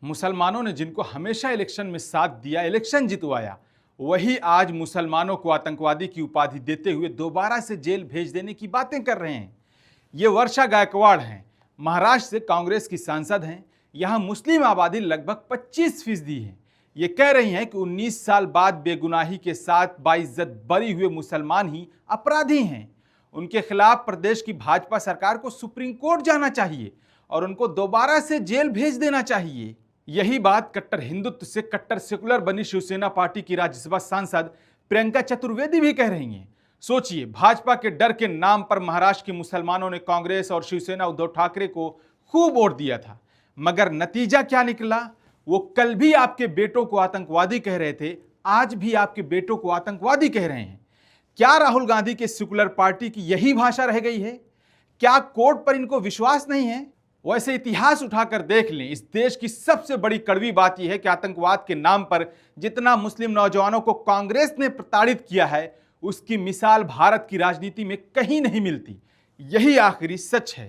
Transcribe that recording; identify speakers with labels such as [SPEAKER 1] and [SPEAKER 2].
[SPEAKER 1] मुसलमानों ने जिनको हमेशा इलेक्शन में साथ दिया, इलेक्शन जितवाया, वही आज मुसलमानों को आतंकवादी की उपाधि देते हुए दोबारा से जेल भेज देने की बातें कर रहे हैं। ये वर्षा गायकवाड़ हैं, महाराष्ट्र से कांग्रेस की सांसद हैं। यहाँ मुस्लिम आबादी लगभग 25% है। ये कह रही हैं कि 19 साल बाद बेगुनाही के साथ बाइज्जत बरी हुए मुसलमान ही अपराधी हैं। उनके खिलाफ प्रदेश की भाजपा सरकार को सुप्रीम कोर्ट जाना चाहिए और उनको दोबारा से जेल भेज देना चाहिए। यही बात कट्टर हिंदुत्व से कट्टर सेकुलर बनी शिवसेना पार्टी की राज्यसभा सांसद प्रियंका चतुर्वेदी भी कह रही हैं। सोचिए, भाजपा के डर के नाम पर महाराष्ट्र के मुसलमानों ने कांग्रेस और शिवसेना उद्धव ठाकरे को खूब वोट दिया था, मगर नतीजा क्या निकला? वो कल भी आपके बेटों को आतंकवादी कह रहे थे, आज भी आपके बेटों को आतंकवादी कह रहे हैं। क्या राहुल गांधी के सेकुलर पार्टी की यही भाषा रह गई है? क्या कोर्ट पर इनको विश्वास नहीं है? वैसे इतिहास उठाकर देख लें, इस देश की सबसे बड़ी कड़वी बात यह है कि आतंकवाद के नाम पर जितना मुस्लिम नौजवानों को कांग्रेस ने प्रताड़ित किया है, उसकी मिसाल भारत की राजनीति में कहीं नहीं मिलती। यही आखिरी सच है।